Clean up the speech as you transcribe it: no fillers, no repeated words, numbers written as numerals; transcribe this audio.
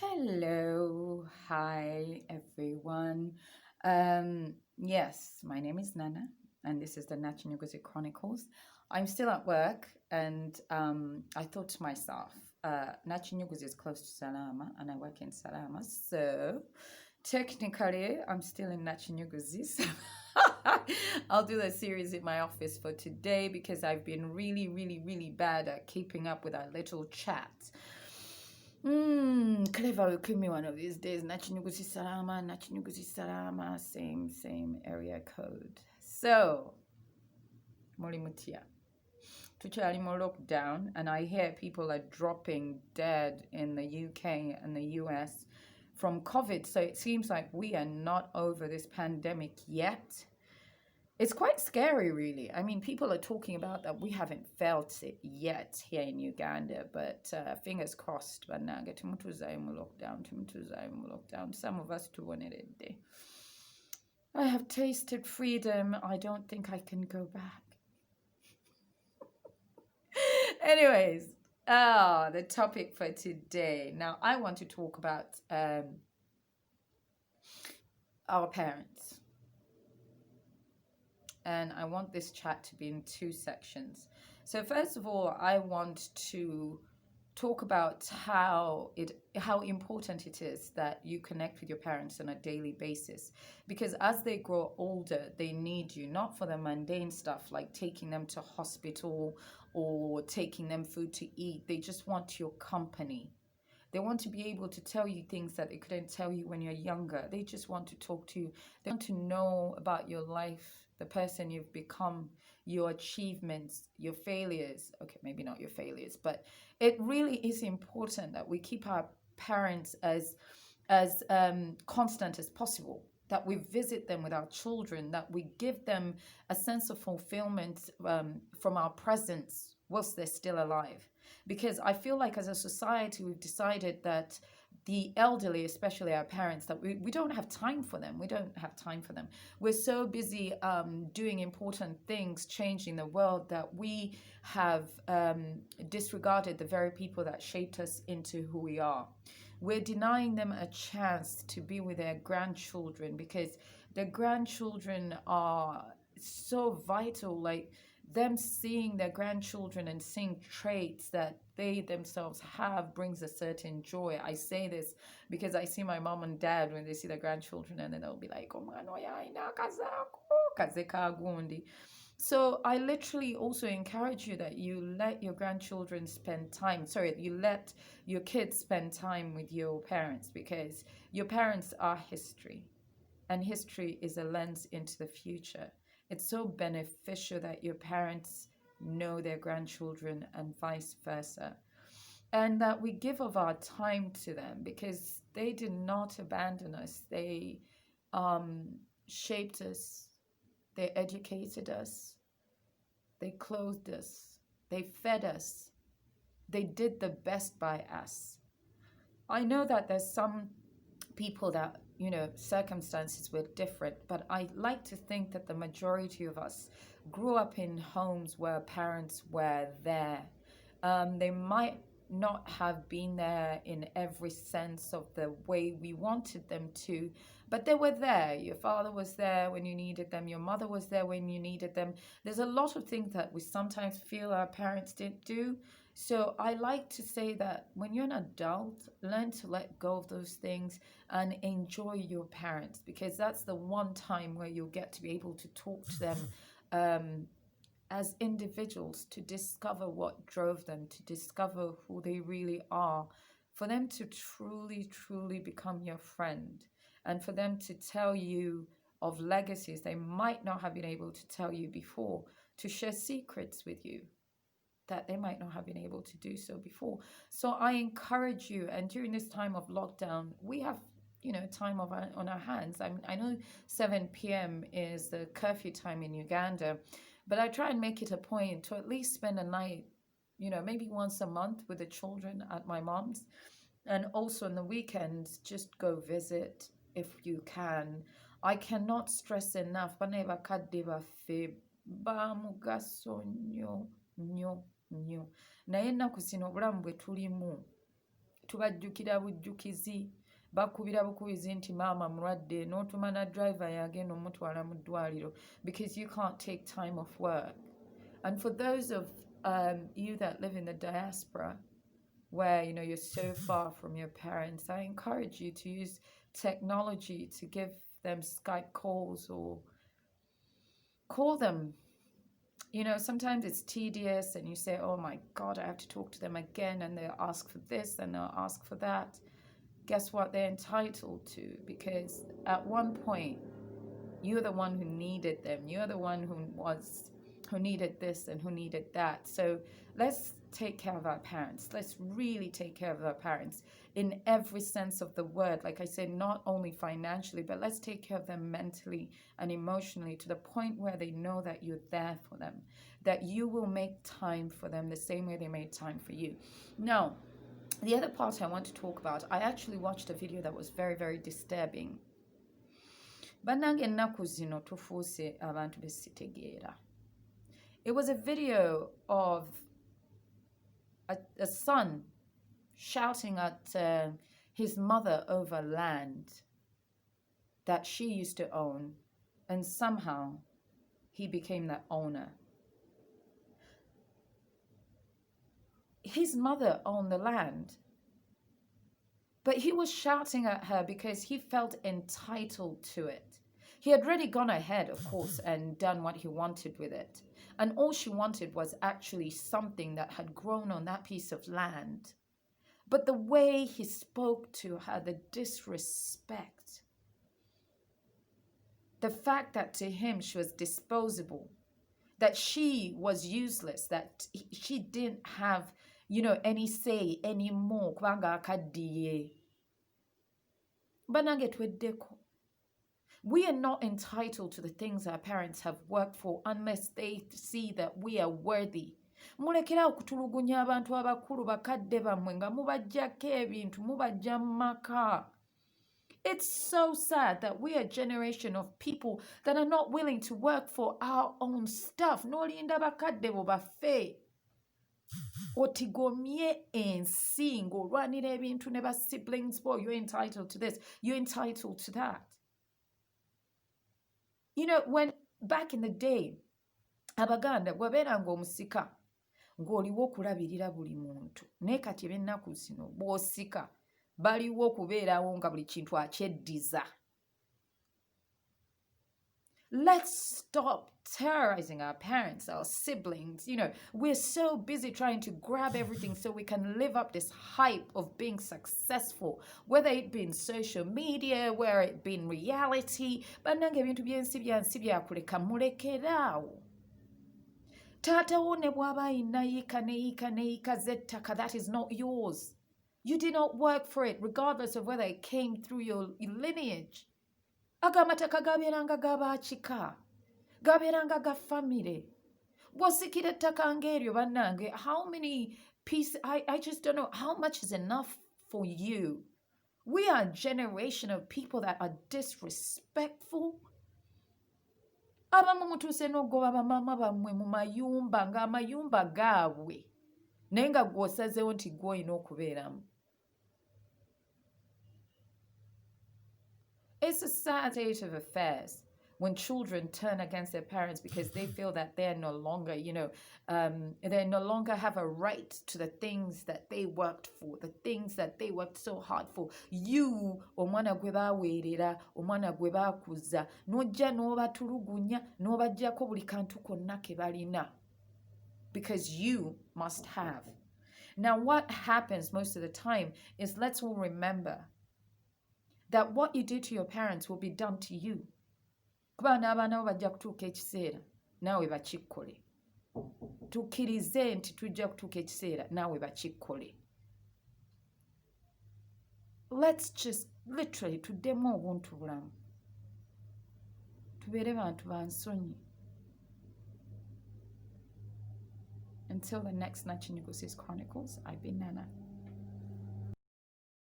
Hello, hi everyone. Yes, my name is Nana, and this is the Nakinyuguzi Chronicles. I'm still at work, and I thought to myself, Nakinyuguzi is close to Salama, and I work in Salama, so technically I'm still in Nakinyuguzi. So I'll do a series in my office for today because I've been really, really, really bad at keeping up with our little chat. Clever will kill me one of these days. Nachinyuguzi Salama, same area code. So, Molimutia. Tuchali mo lockdown, and I hear people are dropping dead in the UK and the US from COVID. So it seems like we are not over this pandemic yet. It's quite scary, really. I mean, people are talking about that we haven't felt it yet here in Uganda, but fingers crossed. But now get lockdown, lockdown. Some of us do want it. I have tasted freedom. I don't think I can go back. Anyways, the topic for today. Now, I want to talk about our parents. And I want this chat to be in two sections. So first of all, I want to talk about how important it is that you connect with your parents on a daily basis, because as they grow older they need you, not for the mundane stuff like taking them to hospital or taking them food to eat. They just want your company. They want to be able to tell you things that they couldn't tell you when you're younger. They just want to talk to you. They want to know about your life, the person you've become, your achievements, your failures. Okay, maybe not your failures, but it really is important that we keep our parents as constant as possible, that we visit them with our children, that we give them a sense of fulfillment from our presence whilst they're still alive. Because I feel like as a society, we've decided that the elderly, especially our parents, that we don't have time for them. We don't have time for them. We're so busy doing important things, changing the world, that we have disregarded the very people that shaped us into who we are. We're denying them a chance to be with their grandchildren, because their grandchildren are so vital. Like, them seeing their grandchildren and seeing traits that they themselves have brings a certain joy. I say this because I see my mom and dad when they see their grandchildren, and then they'll be like, "Oh man, so I literally also encourage you that you let your grandchildren spend time. Sorry, you let your kids spend time with your parents, because your parents are history, and history is a lens into the future. It's so beneficial that your parents know their grandchildren and vice versa. And that we give of our time to them, because they did not abandon us. They shaped us, they educated us, they clothed us, they fed us, they did the best by us. I know that there's some people that, circumstances were different, but I like to think that the majority of us grew up in homes where parents were there. They might not have been there in every sense of the way we wanted them to, but they were there. Your father was there when you needed them, your mother was there when you needed them. There's a lot of things that we sometimes feel our parents didn't do. So I like to say that when you're an adult, learn to let go of those things and enjoy your parents, because that's the one time where you'll get to be able to talk to them as individuals, to discover what drove them, to discover who they really are, for them to truly become your friend, and for them to tell you of legacies they might not have been able to tell you before, to share secrets with you that they might not have been able to do so before. So I encourage you, and during this time of lockdown, we have time on our hands. I know 7 p.m. is the curfew time in Uganda, but I try and make it a point to at least spend a night, maybe once a month with the children at my mom's, and also on the weekends just go visit if you can. I cannot stress enough, nnyo naye ennaku zino obulamu bwe tulimu tubajjukira bujjukizi bakubira bukubizi nti maama mulwadde n'otuma na driver yagenda omutwala mu ddwaliro because you can't take time off work. And for those of you that live in the diaspora where you're so far from your parents, I encourage you to use technology to give them Skype calls or call them. Sometimes it's tedious and you say, oh my God, I have to talk to them again, and they'll ask for this and they'll ask for that. Guess what? They're entitled to, because at one point you're the one who needed them. You're the one who needed this and who needed that. So let's take care of our parents. Let's really take care of our parents in every sense of the word. Like I said, not only financially, but let's take care of them mentally and emotionally to the point where they know that you're there for them, that you will make time for them the same way they made time for you. Now, the other part I want to talk about, I actually watched a video that was very, very disturbing. Bannange ennaku zino tufuuse abantu besitegeera. It was a video of a son shouting at his mother over land that she used to own, and somehow he became that owner. His mother owned the land, but he was shouting at her because he felt entitled to it. He had already gone ahead, of course, and done what he wanted with it. And all she wanted was actually something that had grown on that piece of land. But the way he spoke to her, the disrespect, the fact that to him she was disposable, that she was useless, that she didn't have, any say anymore. Kubanga akaddiye. Banange tweddeko. We are not entitled to the things our parents have worked for unless they see that we are worthy. Mulekera okutulugunya abantu abakulu bakadde bammwe nga mubajjako ebintu mubajja maka. It's so sad that we are a generation of people that are not willing to work for our own stuff. N'olinda bakadde bo bafe. Otigomye ensi ng'olwanira ebintu ne ba siblings bo. You're entitled to this. You're entitled to that. When back in the day, Abaganda bwabeeranga omusika ng'oliwo okulabirira buli muntu. Naye kati eb'ennaku zino bw'osika baliwo okubeerawo nga buli kintu akyeddiza. Let's stop terrorizing our parents, our siblings. We're so busy trying to grab everything so we can live up this hype of being successful, whether it be in social media, whether it be in reality. Bannange ebintu byensi byakuleka mulekeraawo. Taata wo ne bw'aba ayina yiika neyiika z'ettaka, that is not yours. You did not work for it, regardless of whether it came through your lineage. Agamataka gabeeranga g'abaakika, gabeeranga ga famire. Bw'osikira ettaka ng'eryo bannange, how many pieces, I just don't know, how much is enough for you? We are a generation of people that are disrespectful. Abamu mutuuse n'ogoba bamaama bammwe mu mayumba ng'amayumba gaabwe naye nga gw'osazeewo nti gw'olina okubeeramu. It's a sad state of affairs when children turn against their parents because they feel that they're no longer, they no longer have a right to the things that they worked for, the things that they worked so hard for. You, omwana gwe baaweerera, omwana gwe baakuza, n'ojja n'obatulugunya, n'obaggyako buli kantu konna ke balina. Because you must have. Now, what happens most of the time is, let's all remember that what you do to your parents will be done to you. Kuba n'abaana bo bajja kutuuka ekiseera naawe bakikkole. Tukkirize nti tujja kutuuka ekiseera naawe bakikkole. Let's just literally tuddemu obuntu bulamu. Tubeere bantu ba nsonyi. Until the next Nakinyuguzi's Chronicles, I've been Nana.